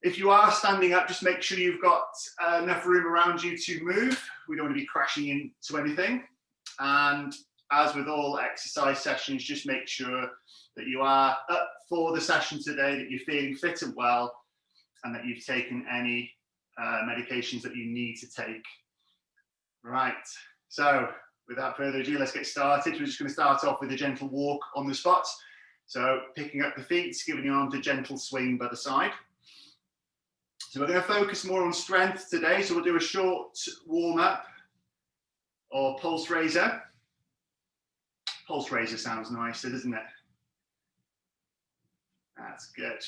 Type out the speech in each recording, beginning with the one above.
If you are standing up, just make sure you've got enough room around you to move. We don't want to be crashing into anything. And as with all exercise sessions, just make sure that you are up for the session today, that you're feeling fit and well, and that you've taken any medications that you need to take. Right, so without further ado, let's get started. We're just going to start off with a gentle walk on the spot. So picking up the feet, giving your arms a gentle swing by the side. So we're going to focus more on strength today. So we'll do a short warm up or pulse raiser. Pulse raiser sounds nicer, doesn't it? That's good.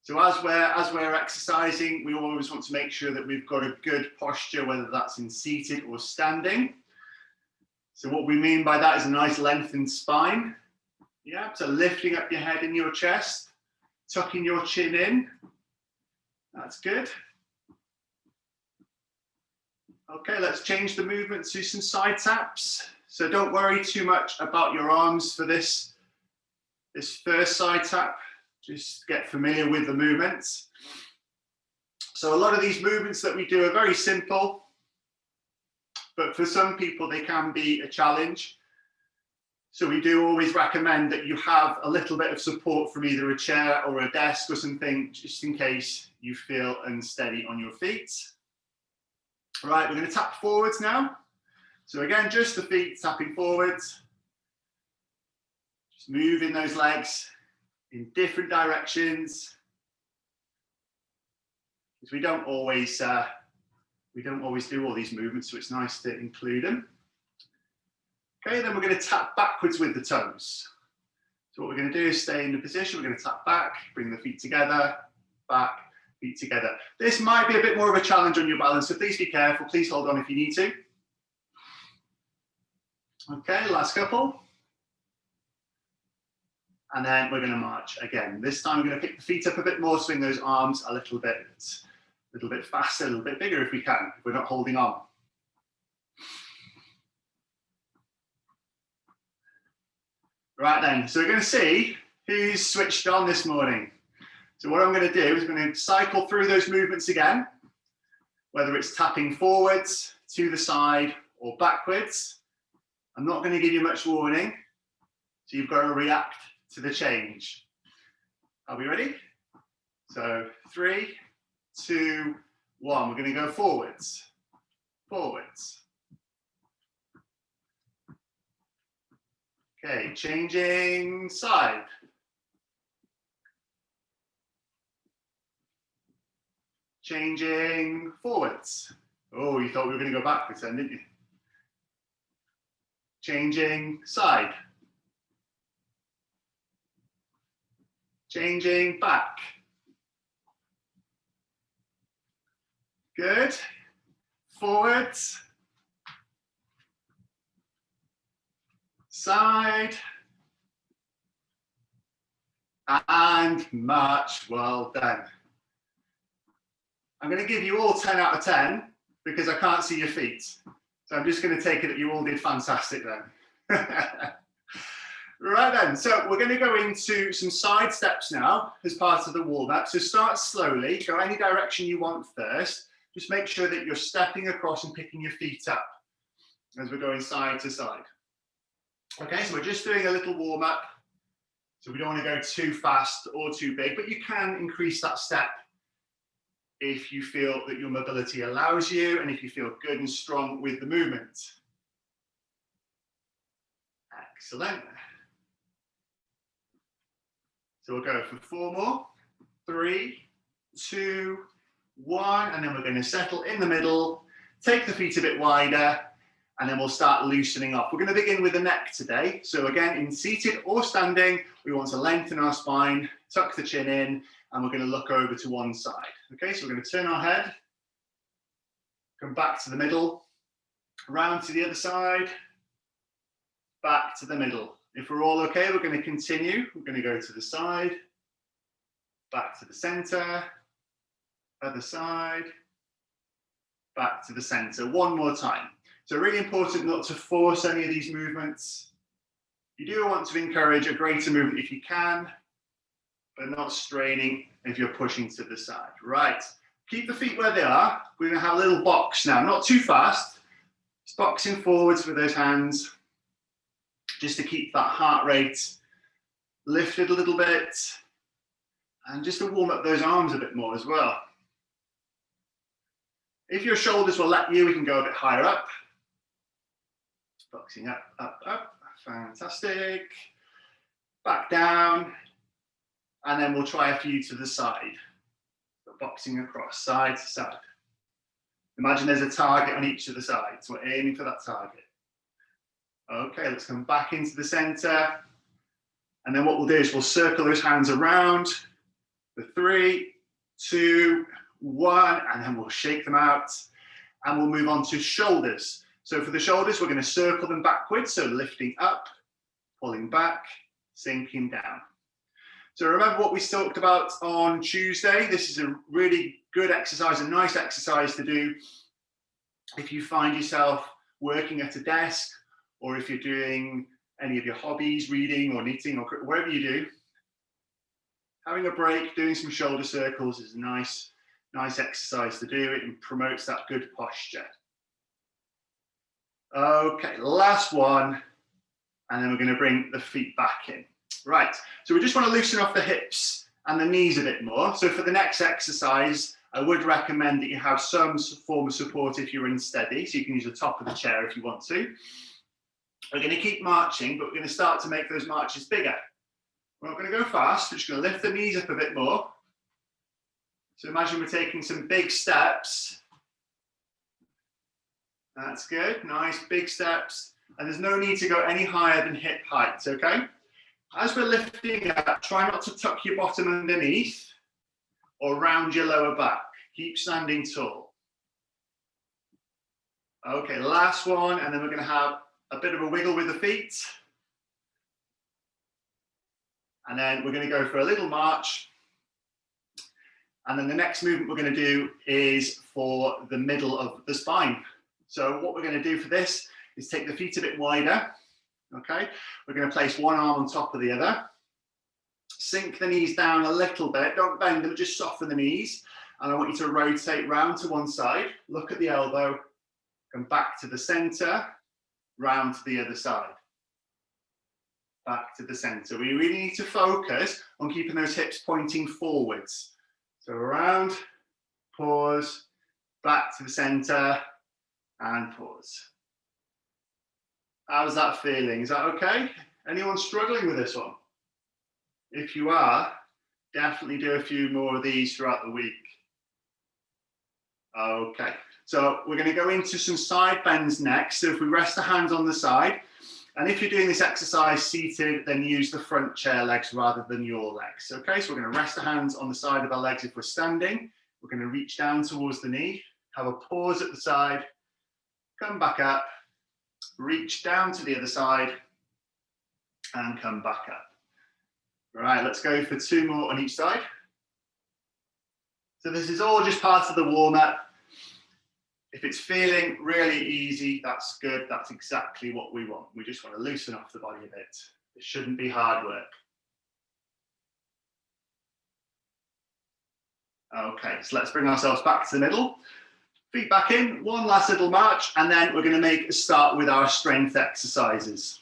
So as we're exercising, we always want to make sure that we've got a good posture, whether that's in seated or standing. So what we mean by that is a nice lengthened spine. Yeah, so lifting up your head and your chest, tucking your chin in. That's good. Okay, let's change the movement to some side taps. So don't worry too much about your arms for this first side tap. Just get familiar with the movements. So a lot of these movements that we do are very simple, but for some people they can be a challenge. So we do always recommend that you have a little bit of support from either a chair or a desk or something, just in case you feel unsteady on your feet. Right, we're going to tap forwards now. So again, just the feet tapping forwards. Just moving those legs in different directions, because we don't always do all these movements, so it's nice to include them. Okay, then we're going to tap backwards with the toes. So what we're going to do is stay in the position. We're going to tap back, bring the feet together, back, feet together. This might be a bit more of a challenge on your balance, so please be careful. Please hold on if you need to. Okay, last couple. And then we're going to march again. This time we're going to pick the feet up a bit more, swing those arms a little bit faster, a little bit bigger if we can, if we're not holding on. Right then, so we're going to see who's switched on this morning. So what I'm going to do is I'm going to cycle through those movements again, whether it's tapping forwards, to the side, or backwards. I'm not going to give you much warning, so you've got to react to the change. Are we ready? So 3, 2, 1. We're going to go forwards, forwards. Okay, changing side. Changing forwards. Oh, you thought we were going to go backwards then, didn't you? Changing side. Changing back. Good. Forwards. Side. And march. Well done. I'm going to give you all 10 out of 10 because I can't see your feet. So I'm just going to take it that you all did fantastic then. Right then, so we're going to go into some side steps now as part of the warm-up. So start slowly, go any direction you want first. Just make sure that you're stepping across and picking your feet up as we're going side to side. Okay, so we're just doing a little warm-up. So we don't want to go too fast or too big, but you can increase that step if you feel that your mobility allows you and if you feel good and strong with the movement. Excellent. So we'll go for 4 more. 3, 2, 1, and then we're going to settle in the middle, take the feet a bit wider, and then we'll start loosening up. We're going to begin with the neck today. So again, in seated or standing, we want to lengthen our spine, tuck the chin in, and we're going to look over to one side. Okay, so we're going to turn our head, come back to the middle, around to the other side, back to the middle. If we're all okay, we're going to continue. We're going to go to the side, back to the center, other side, back to the center. One more time. So really important not to force any of these movements. You do want to encourage a greater movement if you can, but not straining if you're pushing to the side. Right, keep the feet where they are. We're gonna have a little box now, not too fast. Just boxing forwards with those hands, just to keep that heart rate lifted a little bit, and just to warm up those arms a bit more as well. If your shoulders will let you, we can go a bit higher up. Boxing up, up, up, fantastic. Back down, and then we'll try a few to the side. So boxing across, side to side. Imagine there's a target on each of the sides. We're aiming for that target. Okay, let's come back into the center. And then what we'll do is we'll circle those hands around for 3, 2, 1, and then we'll shake them out. And we'll move on to shoulders. So for the shoulders, we're going to circle them backwards. So lifting up, pulling back, sinking down. So remember what we talked about on Tuesday. This is a really good exercise, a nice exercise to do if you find yourself working at a desk, or if you're doing any of your hobbies, reading or knitting or whatever you do. Having a break, doing some shoulder circles is a nice exercise to do. It promotes that good posture. Okay, last one, and then we're going to bring the feet back in. Right, so we just want to loosen off the hips and the knees a bit more. So for the next exercise, I would recommend that you have some form of support if you're unsteady. So you can use the top of the chair if you want to. We're going to keep marching, but we're going to start to make those marches bigger. We're not going to go fast. We're just going to lift the knees up a bit more. So imagine we're taking some big steps. That's good. Nice big steps. And there's no need to go any higher than hip height, okay? As we're lifting up, try not to tuck your bottom underneath or round your lower back. Keep standing tall. Okay, last one, and then we're going to have a bit of a wiggle with the feet. And then we're going to go for a little march. And then the next movement we're going to do is for the middle of the spine. So what we're going to do for this is take the feet a bit wider. Okay, we're going to place one arm on top of the other. Sink the knees down a little bit. Don't bend them, just soften the knees. And I want you to rotate round to one side. Look at the elbow. Come back to the center. Round to the other side. Back to the center. We really need to focus on keeping those hips pointing forwards. So around, pause, back to the center, and pause. How's that feeling? Is that okay? Anyone struggling with this one? If you are, definitely do a few more of these throughout the week. Okay, so we're going to go into some side bends next. So if we rest the hands on the side, and if you're doing this exercise seated, then use the front chair legs rather than your legs. Okay, so we're going to rest the hands on the side of our legs if we're standing. We're going to reach down towards the knee, have a pause at the side, come back up, reach down to the other side, and come back up. Right, let's go for 2 more on each side. So this is all just part of the warm-up. If it's feeling really easy, that's good. That's exactly what we want. We just want to loosen off the body a bit. It shouldn't be hard work. Okay, so let's bring ourselves back to the middle. Feet back in, one last little march, and then we're going to make a start with our strength exercises.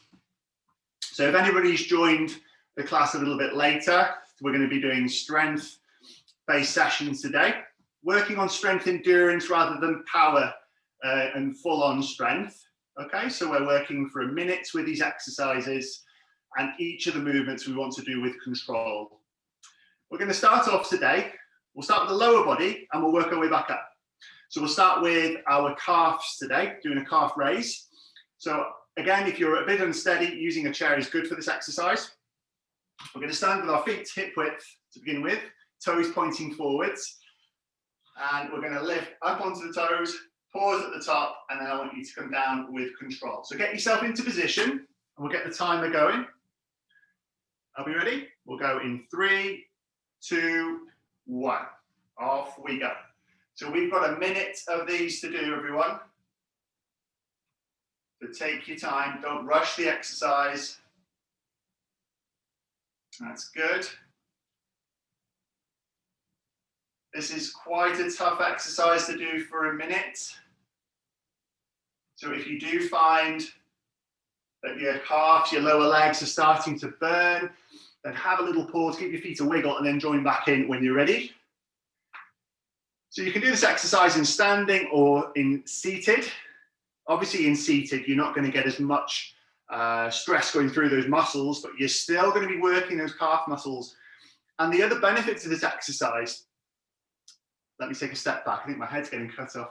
So if anybody's joined the class a little bit later, we're going to be doing strength-based sessions today, working on strength endurance rather than power and full-on strength. Okay, so we're working for a minute with these exercises, and each of the movements we want to do with control. We're going to start off today. We'll start with the lower body, and we'll work our way back up. So we'll start with our calves today, doing a calf raise. So again, if you're a bit unsteady, using a chair is good for this exercise. We're going to stand with our feet hip width to begin with, toes pointing forwards. And we're going to lift up onto the toes, pause at the top, and then I want you to come down with control. So get yourself into position, and we'll get the timer going. Are we ready? We'll go in 3, 2, 1. Off we go. So we've got a minute of these to do, everyone. So take your time, don't rush the exercise. That's good. This is quite a tough exercise to do for a minute. So if you do find that your calves, your lower legs are starting to burn, then have a little pause, give your feet a wiggle, and then join back in when you're ready. So you can do this exercise in standing or in seated. Obviously in seated, you're not going to get as much stress going through those muscles, but you're still going to be working those calf muscles. And the other benefit to this exercise, let me take a step back, I think my head's getting cut off.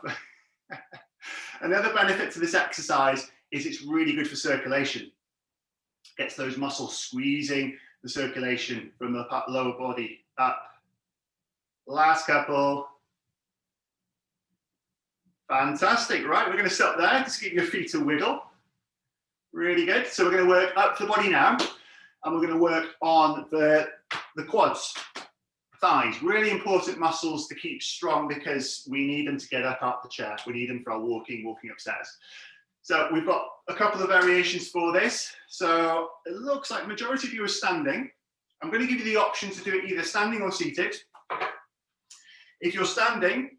Another benefit to this exercise is it's really good for circulation. Gets those muscles squeezing the circulation from the lower body up. Last couple. Fantastic, right, we're going to stop there, just give your feet a wiggle. Really good. So we're going to work up the body now, and we're going to work on the quads, thighs, really important muscles to keep strong because we need them to get up out the chair. We need them for our walking upstairs. So we've got a couple of variations for this. So it looks like majority of you are standing. I'm going to give you the option to do it either standing or seated. If you're standing,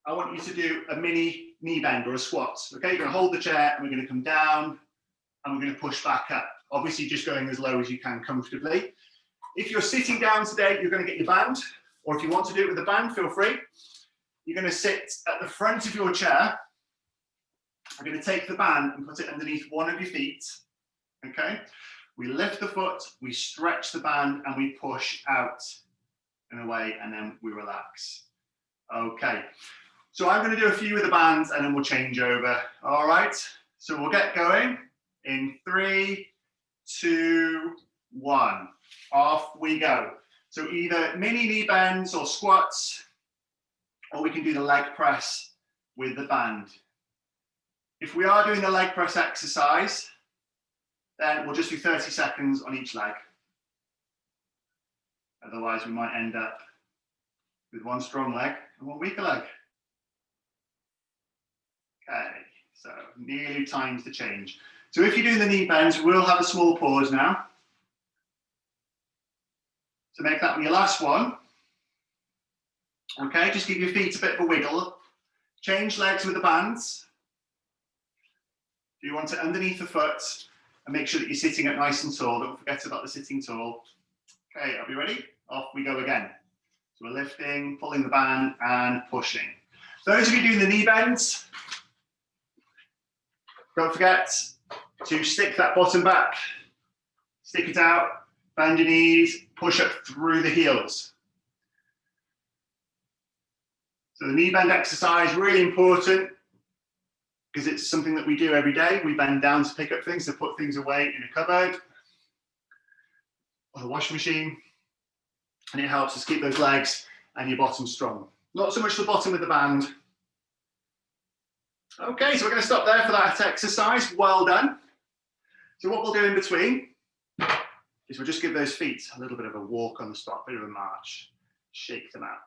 I want you to do a mini knee bend or a squat. Okay, you're going to hold the chair and we're going to come down and we're going to push back up. Obviously just going as low as you can comfortably. If you're sitting down today, you're going to get your band, or if you want to do it with a band, feel free. You're going to sit at the front of your chair. I'm going to take the band and put it underneath one of your feet. Okay, we lift the foot, we stretch the band and we push out and away, and then we relax. Okay, so I'm going to do a few with the bands and then we'll change over. All right, so we'll get going in 3, 2, 1. Off we go. So either mini knee bends or squats, or we can do the leg press with the band. If we are doing the leg press exercise, then we'll just do 30 seconds on each leg. Otherwise, we might end up with one strong leg and one weaker leg. Okay, so nearly time's to change. So if you're doing the knee bends, we'll have a small pause now. To make that your last one. Okay, just give your feet a bit of a wiggle. Change legs with the bands. You want it underneath the foot and make sure that you're sitting up nice and tall. Don't forget about the sitting tall. Okay, are we ready? Off we go again. So we're lifting, pulling the band and pushing. Those of you doing the knee bends, don't forget to stick that bottom back. Stick it out. Bend your knees, push up through the heels. So the knee bend exercise, really important because it's something that we do every day. We bend down to pick up things, to put things away in a cupboard or the washing machine. And it helps us keep those legs and your bottom strong. Not so much the bottom with the band. Okay, so we're going to stop there for that exercise. Well done. So what we'll do in between is we'll just give those feet a little bit of a walk on the spot, a bit of a march, shake them out.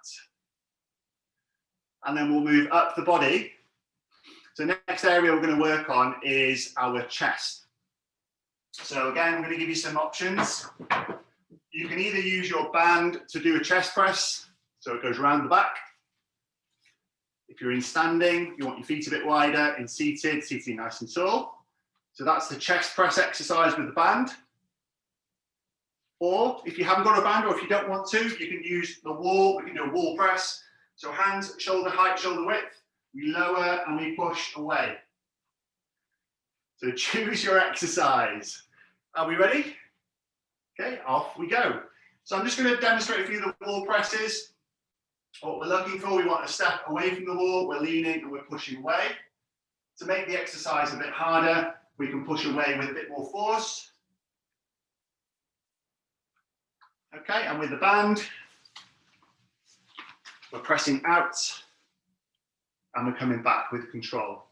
And then we'll move up the body. So next area we're going to work on is our chest. So again, I'm going to give you some options. You can either use your band to do a chest press, so it goes around the back. If you're in standing, you want your feet a bit wider. In seated, sitting nice and tall. So that's the chest press exercise with the band. Or if you haven't got a band, or if you don't want to, you can use the wall. We can do a wall press. So hands shoulder height, shoulder width. We lower and we push away. So choose your exercise. Are we ready? Okay, off we go. So I'm just going to demonstrate a few of the wall presses. What we're looking for, we want to step away from the wall. We're leaning and we're pushing away. To make the exercise a bit harder, we can push away with a bit more force. Okay, and with the band, we're pressing out and we're coming back with control.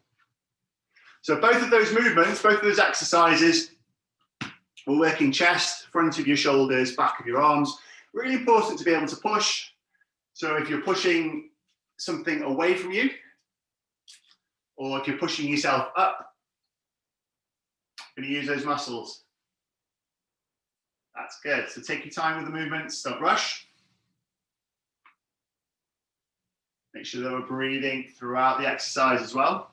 So both of those movements, both of those exercises, we're working chest, front of your shoulders, back of your arms. Really important to be able to push. So if you're pushing something away from you, or if you're pushing yourself up, you're going to use those muscles. That's good. So take your time with the movements, don't rush. Make sure that we're breathing throughout the exercise as well.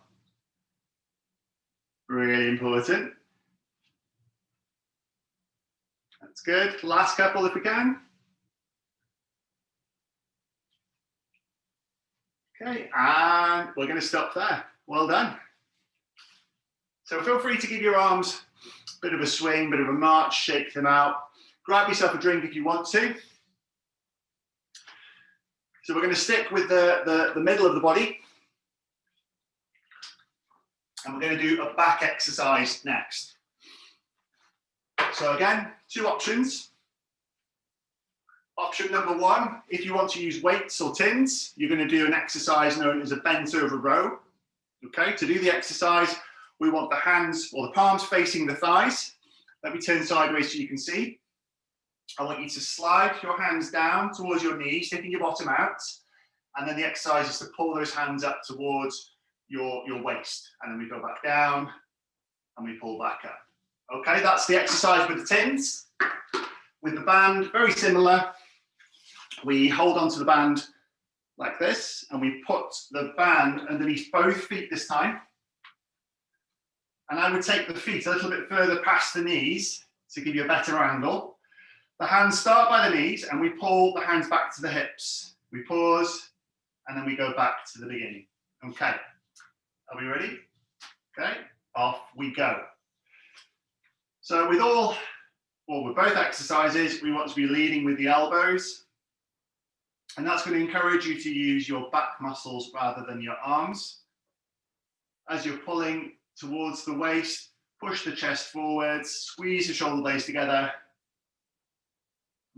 Really important. That's good. Last couple if we can. Okay, and we're going to stop there. Well done. So feel free to give your arms a bit of a swing, bit of a march, shake them out. Grab yourself a drink if you want to. So we're going to stick with the middle of the body. And we're going to do a back exercise next. So again, two options. Option number one, if you want to use weights or tins, you're going to do an exercise known as a bent over row. Okay, to do the exercise, we want the hands or the palms facing the thighs. Let me turn sideways so you can see. I want you to slide your hands down towards your knees, sticking your bottom out. And then the exercise is to pull those hands up towards your waist. And then we go back down and we pull back up. Okay, that's the exercise with the tins. With the band, very similar. We hold onto the band like this, and we put the band underneath both feet this time. And I would take the feet a little bit further past the knees to give you a better angle. The hands start by the knees, and we pull the hands back to the hips. We pause, and then we go back to the beginning. Okay, are we ready? Okay, off we go. So with both exercises, we want to be leading with the elbows. And that's going to encourage you to use your back muscles rather than your arms. As you're pulling towards the waist, push the chest forwards, squeeze the shoulder blades together.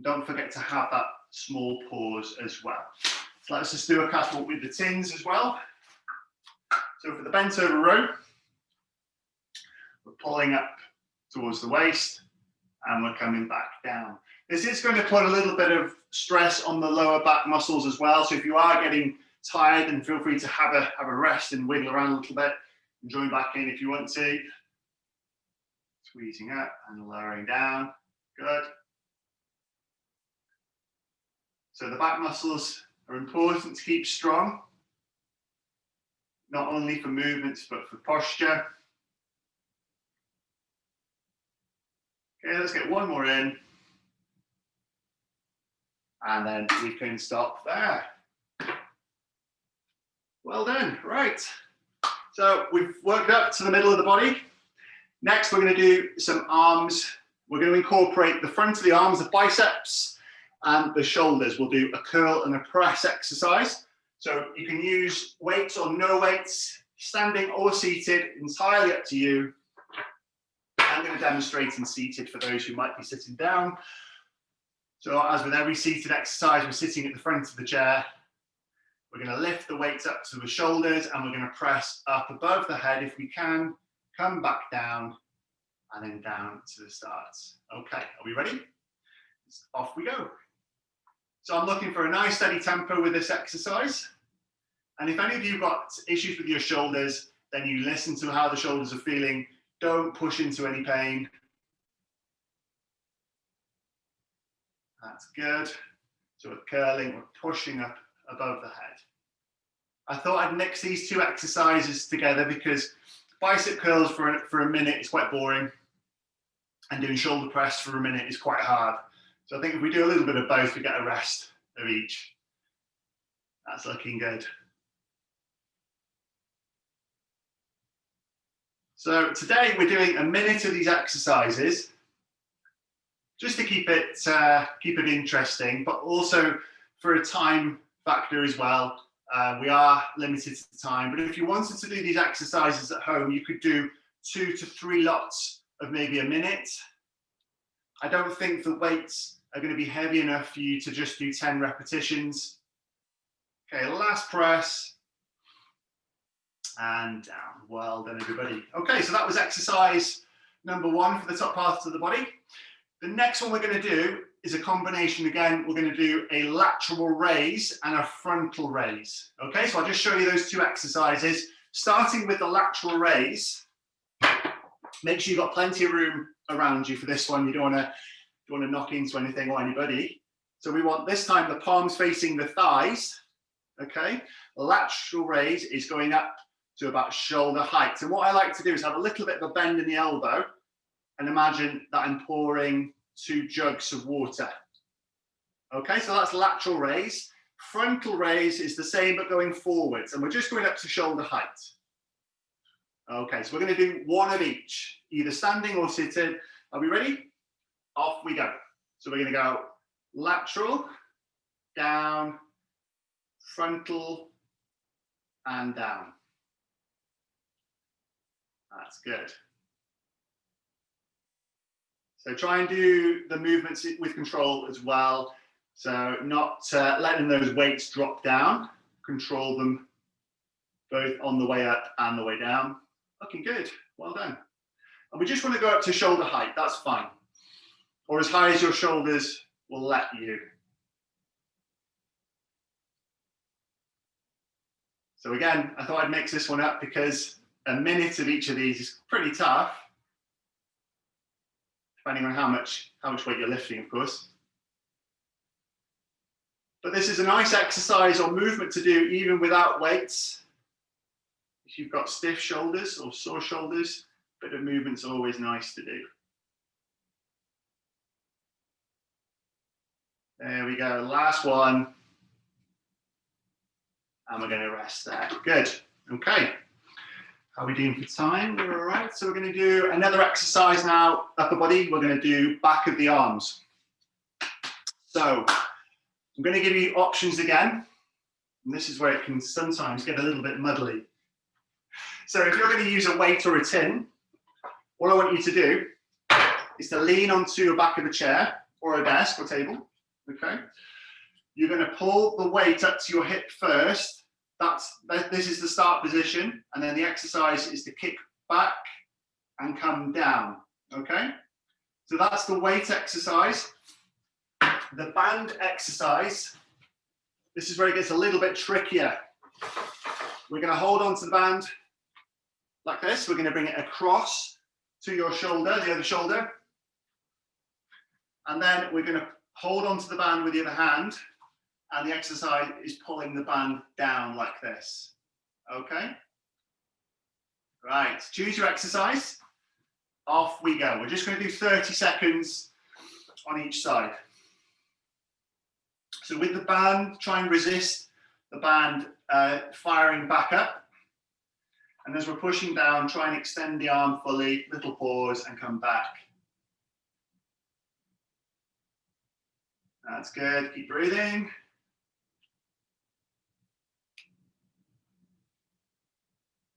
Don't forget to have that small pause as well. So let's just do a couple with the tins as well. So for the bent over row, we're pulling up towards the waist and we're coming back down. This is going to put a little bit of stress on the lower back muscles as well. So if you are getting tired, then feel free to have a rest and wiggle around a little bit and join back in if you want to. Squeezing up and lowering down. Good. So the back muscles are important to keep strong, not only for movements, but for posture. Okay, let's get one more in. And then we can stop there. Well done, right. So we've worked up to the middle of the body. Next, we're going to do some arms. We're going to incorporate the front of the arms, the biceps, and the shoulders. We'll do a curl and a press exercise. So you can use weights or no weights, standing or seated, entirely up to you. I'm going to demonstrate in seated for those who might be sitting down. So as with every seated exercise, we're sitting at the front of the chair. We're going to lift the weights up to the shoulders and we're going to press up above the head if we can, come back down and then down to the start. Okay, are we ready? Off we go. So I'm looking for a nice steady tempo with this exercise. And if any of you have got issues with your shoulders, then you listen to how the shoulders are feeling. Don't push into any pain. That's good. So we're curling, we're pushing up above the head. I thought I'd mix these two exercises together because bicep curls for a minute is quite boring and doing shoulder press for a minute is quite hard. So I think if we do a little bit of both, we get a rest of each. That's looking good. So today we're doing a minute of these exercises just to keep it interesting, but also for a time factor as well. We are limited to time, but if you wanted to do these exercises at home, you could do 2 to 3 lots of maybe a minute. I don't think the weights are going to be heavy enough for you to just do 10 repetitions. Okay, last press. And down. Well done, everybody. Okay, so that was exercise number 1 for the top part of the body. The next one we're going to do is a combination. Again, we're going to do a lateral raise and a frontal raise. Okay, so I'll just show you those 2 exercises. Starting with the lateral raise. Make sure you've got plenty of room around you for this one. You don't want to knock into anything or anybody. So we want this time the palms facing the thighs. okay? Lateral raise is going up to about shoulder height. And what I like to do is have a little bit of a bend in the elbow and imagine that I'm pouring 2 jugs of water. Okay, so that's lateral raise. Frontal raise is the same, but going forwards, and we're just going up to shoulder height. Okay, so we're going to do one of each, either standing or sitting. Are we ready? Off we go. So we're going to go lateral, down, frontal, and down. That's good. So try and do the movements with control as well. So not letting those weights drop down. Control them both on the way up and the way down. Looking good. Well done. And we just want to go up to shoulder height. That's fine. Or as high as your shoulders will let you. So again, I thought I'd mix this one up because a minute of each of these is pretty tough. Depending on how much weight you're lifting, of course. But this is a nice exercise or movement to do even without weights. If you've got stiff shoulders or sore shoulders, a bit of movement's always nice to do. There we go, last one. And we're going to rest there. Good, okay. How are we doing for time? We're all right. So we're going to do another exercise now, upper body. We're going to do back of the arms. So I'm going to give you options again. And this is where it can sometimes get a little bit muddly. So if you're going to use a weight or a tin, all I want you to do is to lean onto the back of a chair or a desk or table. Okay. You're going to pull the weight up to your hip first. This is the start position, and then the exercise is to kick back and come down, okay? So that's the weight exercise. The band exercise, this is where it gets a little bit trickier. We're gonna hold on to the band like this. We're gonna bring it across to your shoulder, the other shoulder. And then we're gonna hold on to the band with the other hand. And the exercise is pulling the band down like this, okay? Right, choose your exercise. Off we go. We're just going to do 30 seconds on each side. So with the band, try and resist the band firing back up. And as we're pushing down, try and extend the arm fully, little pause and come back. That's good, keep breathing.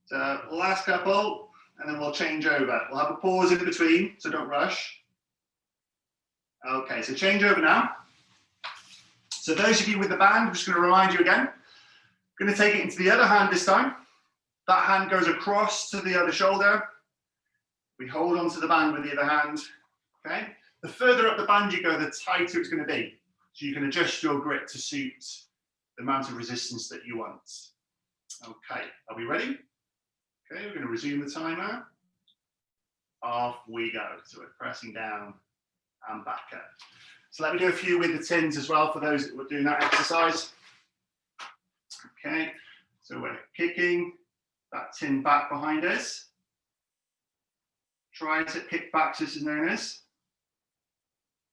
So last couple, and then we'll change over. We'll have a pause in between, so don't rush. Okay, so change over now. So those of you with the band, I'm just going to remind you again. I'm going to take it into the other hand this time. That hand goes across to the other shoulder. We hold onto the band with the other hand. Okay. The further up the band you go, the tighter it's going to be. So you can adjust your grip to suit the amount of resistance that you want. Okay, are we ready? Okay, we're going to resume the timer. Off we go. So we're pressing down and back up. So let me do a few with the tins as well for those that were doing that exercise. Okay, so we're kicking that tin back behind us. Try to kick back, this is known as.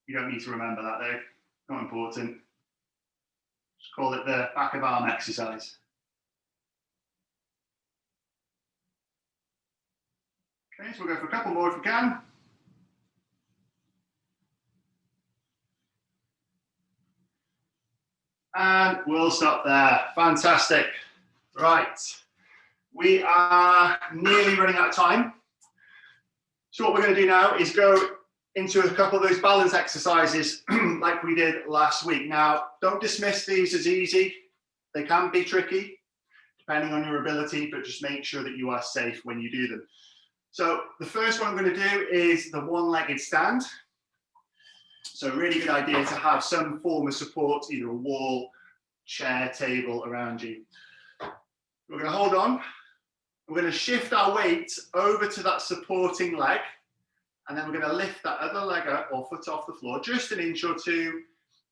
You don't need to remember that though, not important. Just call it the back of arm exercise. Okay, so we'll go for a couple more if we can. And we'll stop there. Fantastic. Right. We are nearly running out of time. So what we're going to do now is go into a couple of those balance exercises like we did last week. Now, don't dismiss these as easy. They can be tricky, depending on your ability, but just make sure that you are safe when you do them. So the first one I'm going to do is the one-legged stand. So a really good idea to have some form of support, either a wall, chair, table around you. We're going to hold on. We're going to shift our weight over to that supporting leg. And then we're going to lift that other leg up or foot off the floor, just an inch or two.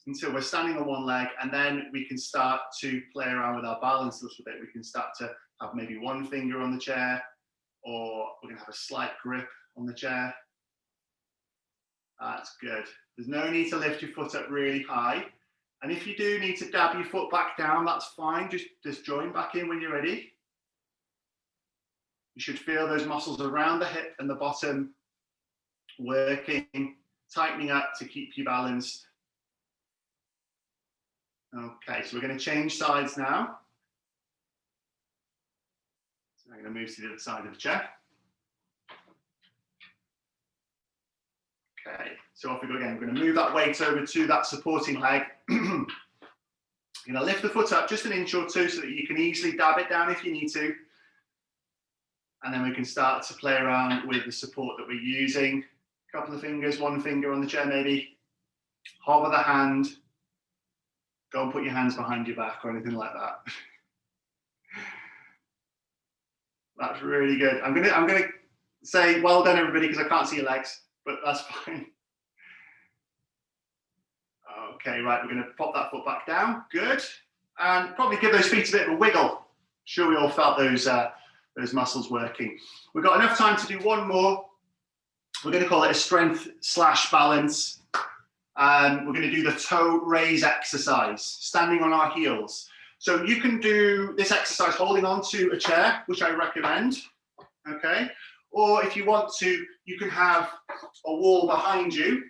until we're standing on one leg, and then we can start to play around with our balance a little bit. We can start to have maybe one finger on the chair, or we're gonna have a slight grip on the chair. That's good. There's no need to lift your foot up really high. And if you do need to dab your foot back down, that's fine. Just join back in when you're ready. You should feel those muscles around the hip and the bottom working, tightening up to keep you balanced. Okay, so we're going to change sides now. So I'm going to move to the other side of the chair. Okay, so off we go again. We're going to move that weight over to that supporting leg. You're going to lift the foot up just an inch or two so that you can easily dab it down if you need to. And then we can start to play around with the support that we're using. A couple of fingers, one finger on the chair maybe. Hover the hand. Go and put your hands behind your back or anything like that. That's really good. I'm gonna say well done everybody because I can't see your legs, but that's fine. Okay, right, we're gonna pop that foot back down. Good. And probably give those feet a bit of a wiggle. Sure we all felt those muscles working. We've got enough time to do one more. We're gonna call it a strength/balance. We're going to do the toe raise exercise, standing on our heels. So you can do this exercise holding on to a chair, which I recommend, okay? Or if you want to, you can have a wall behind you,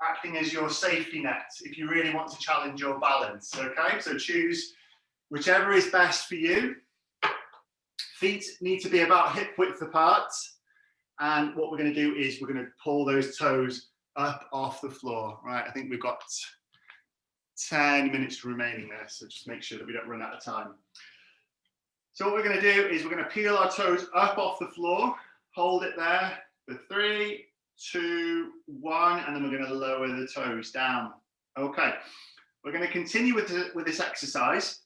acting as your safety net, if you really want to challenge your balance, okay? So choose whichever is best for you. Feet need to be about hip width apart. And what we're going to do is we're going to pull those toes up off the floor, right? I think we've got 10 minutes remaining there, so just make sure that we don't run out of time. So what we're going to do is we're going to peel our toes up off the floor, hold it there for 3, 2, 1, and then we're going to lower the toes down. Okay, we're going to continue with this exercise,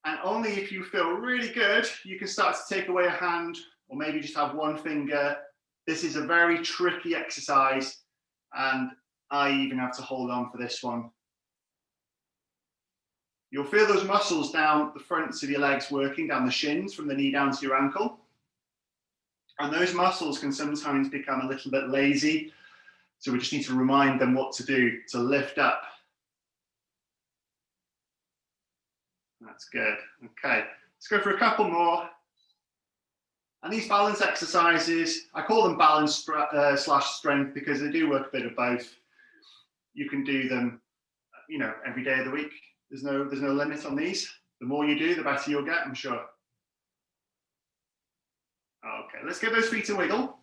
and only if you feel really good, you can start to take away a hand, or maybe just have one finger. This is a very tricky exercise, and I even have to hold on for this one. You'll feel those muscles down the fronts of your legs working, down the shins, from the knee down to your ankle. And those muscles can sometimes become a little bit lazy. So we just need to remind them what to do to lift up. That's good. Okay, let's go for a couple more. And these balance exercises, I call them balance slash strength because they do work a bit of both. You can do them, you know, every day of the week. There's no limit on these. The more you do, the better you'll get, I'm sure. Okay, let's give those feet a wiggle.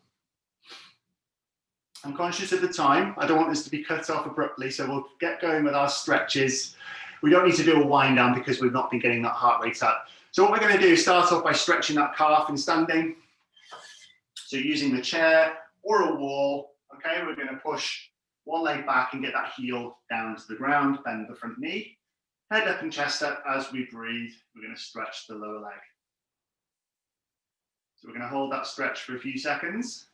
I'm conscious of the time. I don't want this to be cut off abruptly, so we'll get going with our stretches. We don't need to do a wind down because we've not been getting that heart rate up. So what we're going to do is start off by stretching that calf in standing. So using the chair or a wall, okay, we're going to push one leg back and get that heel down to the ground, bend the front knee, head up and chest up. As we breathe, we're going to stretch the lower leg. So we're going to hold that stretch for a few seconds.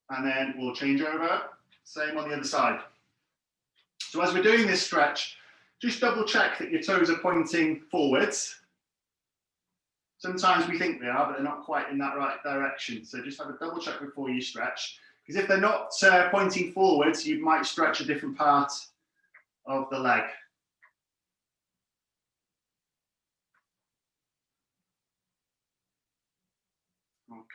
And then we'll change over, same on the other side. So as we're doing this stretch, just double check that your toes are pointing forwards. Sometimes we think they are, but they're not quite in that right direction. So just have a double check before you stretch. Because if they're not pointing forwards, you might stretch a different part of the leg.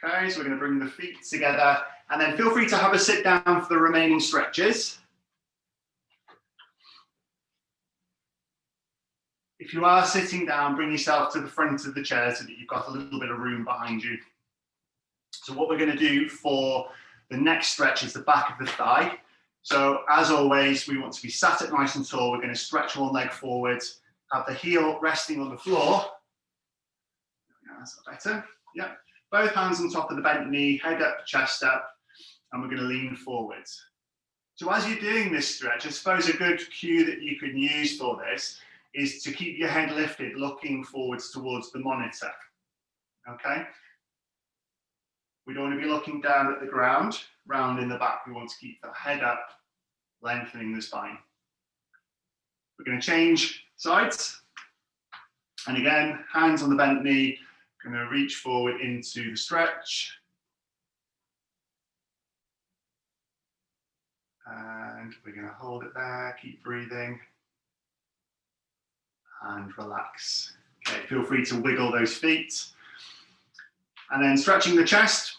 Okay, so we're going to bring the feet together and then feel free to have a sit down for the remaining stretches. If you are sitting down, bring yourself to the front of the chair so that you've got a little bit of room behind you. So what we're going to do for the next stretch is the back of the thigh. So as always, we want to be sat up nice and tall. We're going to stretch one leg forwards, have the heel resting on the floor. That's better. Yeah. Both hands on top of the bent knee, head up, chest up, and we're going to lean forwards. So as you're doing this stretch, I suppose a good cue that you can use for this is to keep your head lifted, looking forwards towards the monitor, okay? We don't want to be looking down at the ground, round in the back. We want to keep the head up, lengthening the spine. We're going to change sides. And again, hands on the bent knee, going to reach forward into the stretch. And we're going to hold it there, keep breathing. And relax. Okay, feel free to wiggle those feet. And then stretching the chest.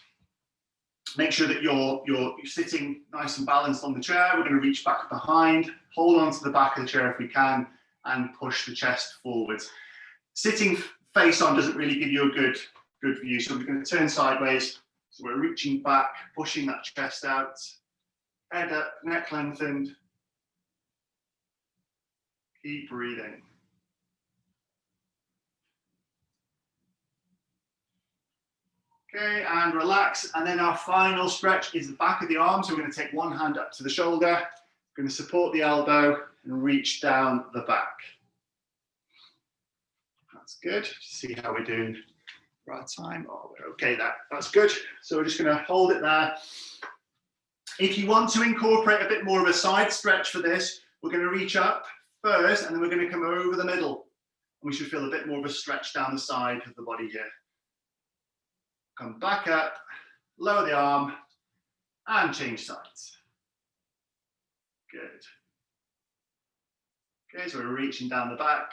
Make sure that you're sitting nice and balanced on the chair. We're going to reach back behind, hold on to the back of the chair if we can, and push the chest forwards. Sitting face on doesn't really give you a good view, so we're going to turn sideways. So we're reaching back, pushing that chest out, head up, neck lengthened. Keep breathing. Okay, and relax. And then our final stretch is the back of the arm. So we're going to take one hand up to the shoulder, we're going to support the elbow and reach down the back. That's good. See how we're doing right time. Oh, we're okay. That's good. So we're just going to hold it there. If you want to incorporate a bit more of a side stretch for this, we're going to reach up first, and then we're going to come over the middle. And we should feel a bit more of a stretch down the side of the body here. Come back up, lower the arm, and change sides. Good. Okay, so we're reaching down the back.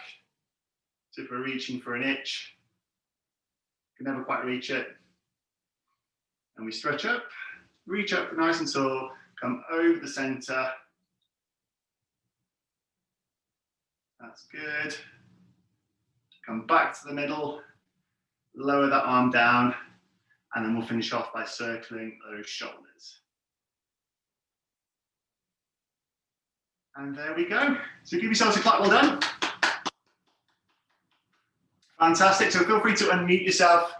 So if we're reaching for an itch, you can never quite reach it. And we stretch up, reach up nice and tall, come over the center. That's good. Come back to the middle, lower that arm down, and then we'll finish off by circling those shoulders. And there we go. So give yourselves a clap, well done. Fantastic. So feel free to unmute yourself